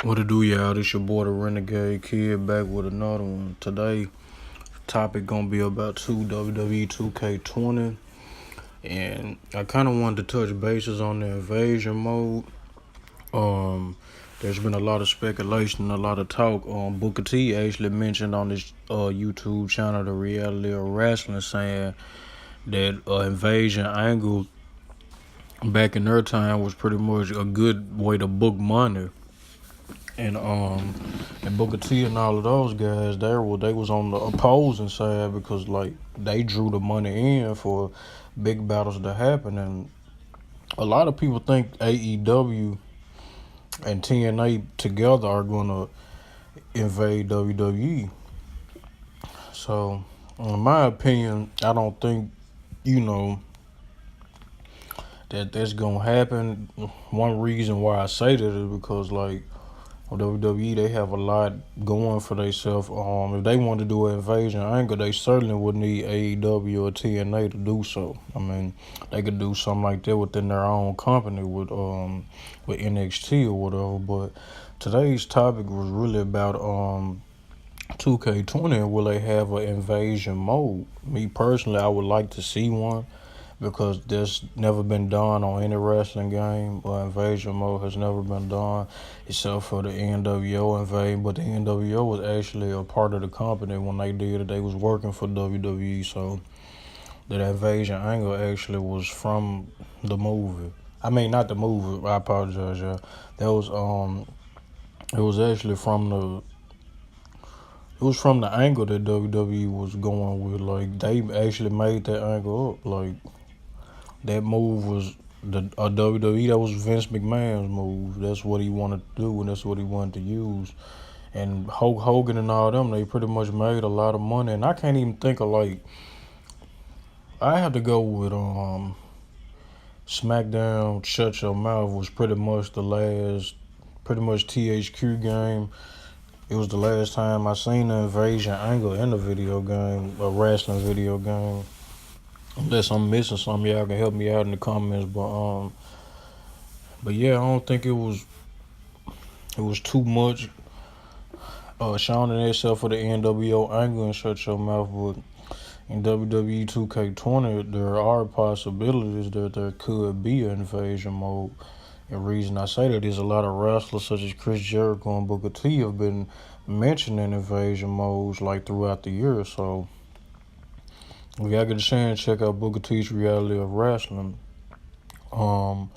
What to do, y'all? This your boy, the Renegade Kid, back with another one. Today, topic gonna be about WWE 2K20, and I kind of wanted to touch bases on the invasion mode. Um, there's been a lot of speculation, a lot of talk. Booker T actually mentioned on his YouTube channel, The Reality of Wrestling, saying that invasion angle back in their time was pretty much a good way to book money. And Booker T and all of those guys they was on the opposing side because like they drew the money in for big battles to happen, and a lot of people think AEW and TNA together are gonna invade WWE. So in my opinion, I don't think you know that's gonna happen. One reason why I say that is because like WWE, they have a lot going for themselves. If they want to do an invasion angle, they certainly would need AEW or TNA to do so. I mean, they could do something like that within their own company with NXT or whatever. But today's topic was really about 2K20 and will they have an invasion mode? Me personally, I would like to see one because that's never been done on any wrestling game. Invasion mode has never been done except for the NWO invade. But the NWO was actually a part of the company when they did it. They was working for WWE, so that invasion angle actually was from the movie. I mean, not the movie. I apologize, yeah. That was it was actually from the. It was from the angle that WWE was going with. Like they actually made that angle up. Like that move was the WWE. That was Vince McMahon's move. That's what he wanted to do, and that's what he wanted to use. And Hulk Hogan and all them, they pretty much made a lot of money. And I can't even think of like. I have to go with SmackDown. Shut Your Mouth was pretty much the last, pretty much THQ game. It was the last time I seen the invasion angle in a video game, a wrestling video game. Unless I'm missing something, y'all can help me out in the comments. But yeah, I don't think it was too much showing itself for the NWO angle and Shut Your Mouth. But in WWE 2K20, there are possibilities that there could be an invasion mode. The reason I say that is a lot of wrestlers such as Chris Jericho and Booker T have been mentioning invasion modes like throughout the year. So if y'all get a chance, check out Booker T's Reality of Wrestling. Um,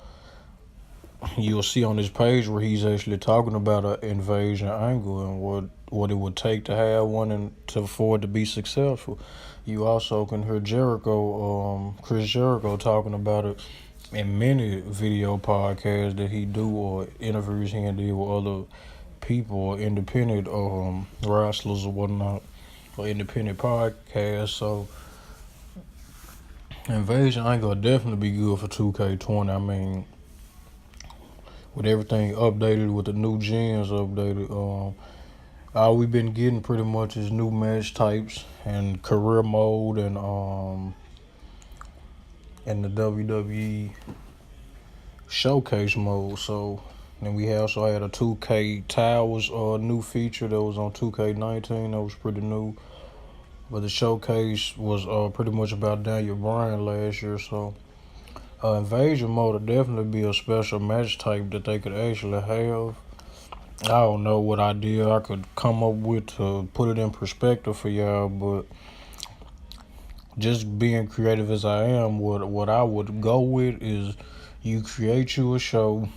you'll see on his page where he's actually talking about an invasion angle and what it would take to have one and for it to be successful. You also can hear Chris Jericho talking about it in many video podcasts that he do or interviews he and do with other people or independent wrestlers or whatnot or independent podcasts. So invasion angle would definitely be good for 2K20. I mean, with everything updated, with the new gens updated. All we've been getting pretty much is new match types and career mode and the WWE showcase mode. So then we also had a 2K Towers new feature that was on 2K19 that was pretty new. But the showcase was pretty much about Daniel Bryan last year. So invasion mode would definitely be a special match type that they could actually have. I don't know what idea I could come up with to put it in perspective for y'all, but just being creative as I am, what I would go with is you create you a show,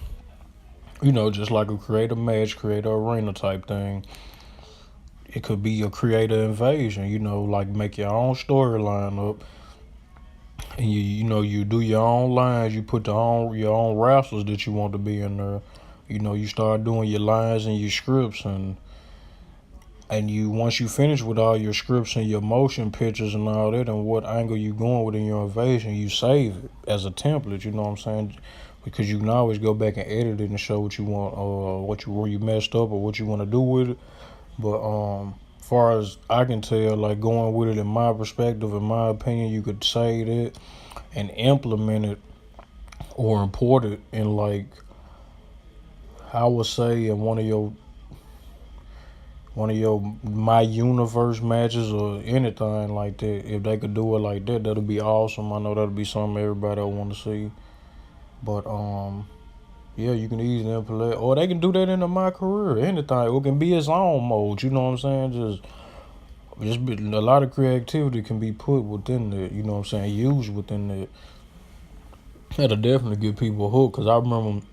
just like a create a match, create a arena type thing. It could be a creative invasion, like make your own storyline up. And you do your own lines, you put your own wrestlers that you want to be in there. You start doing your lines and your scripts and you once you finish with all your scripts and your motion pictures and all that and what angle you going with in your invasion, you save it as a template, you know what I'm saying? Because you can always go back and edit it and show what you want or where you messed up or what you want to do with it. But far as I can tell, like going with it in my perspective, in my opinion, you could save it and implement it or import it in like I would say in one of your my universe matches or anything like that, if they could do it like that, that'd be awesome. I know that'd be something everybody would want to see. But yeah, you can easily implement, or they can do that into my career. Anything, it can be its own mode. You know what I'm saying? Just be, a lot of creativity can be put within it. You know what I'm saying? Used within it. That'll definitely get people hooked. Cause I remember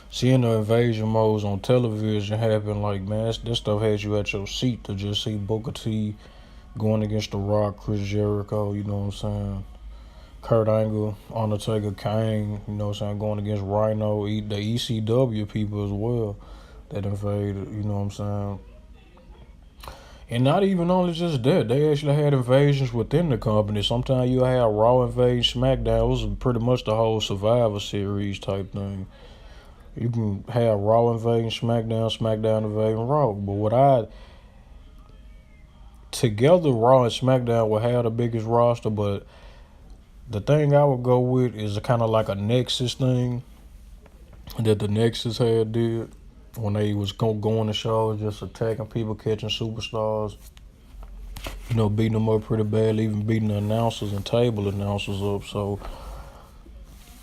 seeing the invasion modes on television happen. Like, man, this stuff has you at your seat to just see Booker T going against The Rock, Chris Jericho. You know what I'm saying? Kurt Angle, Undertaker, Kane, you know what I'm saying, going against Rhino, the ECW people as well that invaded, you know what I'm saying. And not even only just that, they actually had invasions within the company. Sometimes you had Raw invade SmackDown. It was pretty much the whole Survivor Series type thing. You can have Raw invading SmackDown, SmackDown invading Raw. But together, Raw and SmackDown will have the biggest roster, but the thing I would go with is kind of like a Nexus thing that the Nexus had did when they was going to shows, just attacking people, catching superstars, beating them up pretty badly, even beating the announcers and table announcers up. So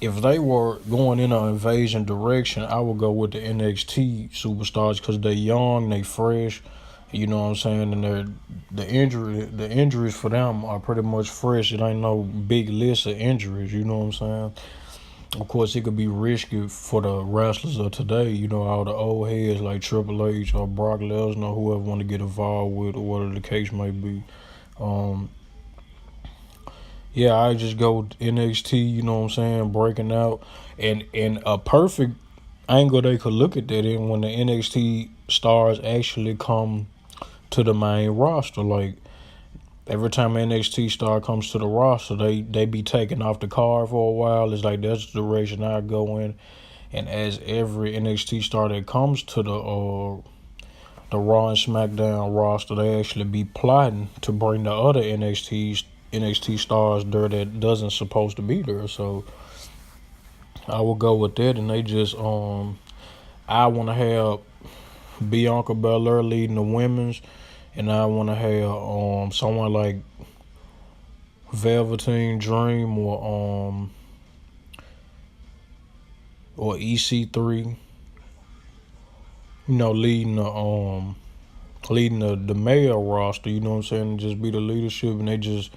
if they were going in an invasion direction, I would go with the NXT superstars because they young, they fresh. You know what I'm saying? And the injuries for them are pretty much fresh. It ain't no big list of injuries. You know what I'm saying? Of course, it could be risky for the wrestlers of today. All the old heads like Triple H or Brock Lesnar, whoever want to get involved with, or whatever the case may be. Yeah, I just go with NXT. You know what I'm saying? Breaking out, and a perfect angle they could look at that in when the NXT stars actually come to the main roster. Like, every time an NXT star comes to the roster, they be taken off the card for a while. It's like that's the direction I go in. And as every NXT star that comes to the Raw and SmackDown roster, they actually be plotting to bring the other NXT stars there that doesn't supposed to be there. So I will go with that, and they just I want to have Bianca Belair leading the women's, and I want to have someone like Velveteen Dream or EC3, leading the male roster. You know what I'm saying? Just be the leadership, and they just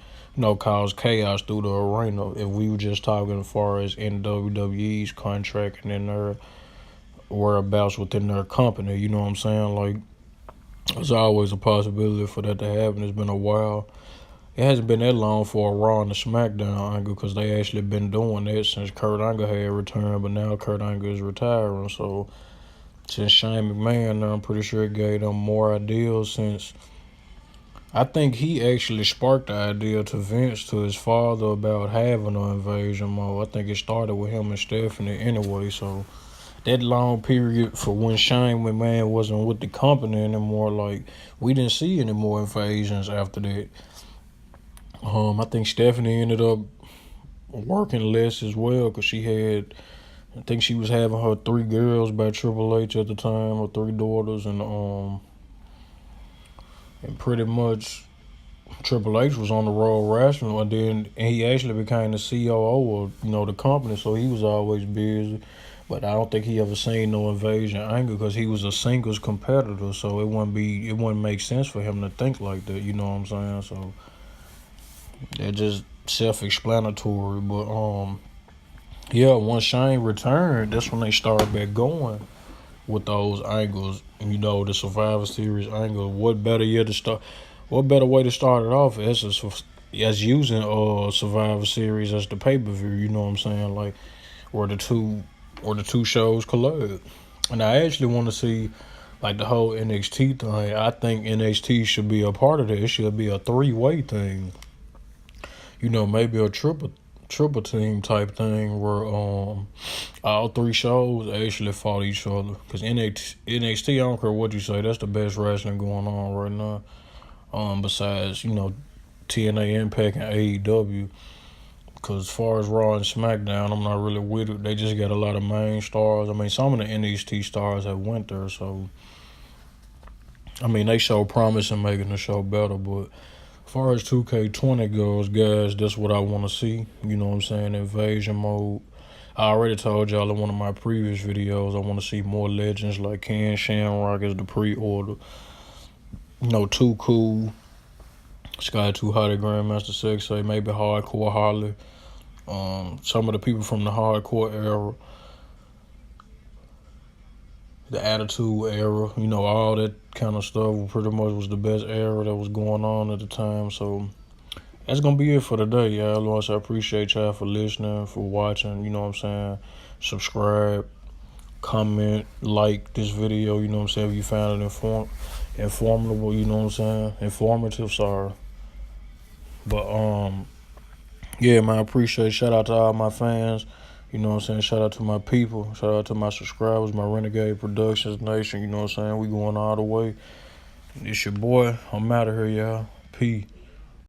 cause chaos through the arena. If we were just talking as far as in WWE's contract and in their whereabouts within their company, you know what I'm saying? Like, there's always a possibility for that to happen. It's been a while. It hasn't been that long for a Raw and a SmackDown angle because they actually been doing that since Kurt Angle had returned, but now Kurt Angle is retiring. So since Shane McMahon, I'm pretty sure it gave them more ideals since I think he actually sparked the idea to Vince, to his father, about having an invasion mode. I think it started with him and Stephanie anyway. So that long period for when Shane McMahon wasn't with the company anymore, like, we didn't see any more invasions after that. I think Stephanie ended up working less as well because I think she was having her 3 girls by Triple H at the time, or 3 daughters, and pretty much Triple H was on the Raw Wrestling, and he actually became the COO of the company, so he was always busy. But I don't think he ever seen no invasion angle because he was a singles competitor, so it wouldn't make sense for him to think like that. You know what I'm saying? So they're just self-explanatory. But yeah, once Shane returned, that's when they started back going with those angles. The Survivor Series angle. What better way to start it off as using Survivor Series as the pay-per-view? You know what I'm saying? Like, where the two shows collide. And I actually want to see, like, the whole NXT thing. I think NXT should be a part of that. It should be a 3-way thing. Maybe a triple team type thing where all 3 shows actually fought each other. Because NXT, I don't care what you say, that's the best wrestling going on right now. Besides, TNA Impact and AEW. Because as far as Raw and SmackDown, I'm not really with it. They just got a lot of main stars. I mean, some of the NXT stars have went there, so I mean, they show promise in making the show better. But as far as 2K20 goes, guys, that's what I want to see. You know what I'm saying? Invasion mode. I already told y'all in one of my previous videos, I want to see more legends like Ken Shamrock as the pre-order. You know, Too Cool, Sky Too Hottie, Grandmaster Sexay, maybe Hardcore Harley. Some of the people from the hardcore era, the Attitude era, you know, all that kind of stuff pretty much was the best era that was going on at the time. So that's going to be it for today, y'all. I appreciate y'all for listening, for watching, you know what I'm saying? Subscribe, comment, like this video, you know what I'm saying? If you found it informative, you know what I'm saying? Informative, sorry. But, yeah, man, I appreciate it. Shout out to all my fans. You know what I'm saying? Shout out to my people. Shout out to my subscribers, my Renegade Productions Nation. You know what I'm saying? We going all the way. It's your boy. I'm out of here, y'all. Peace.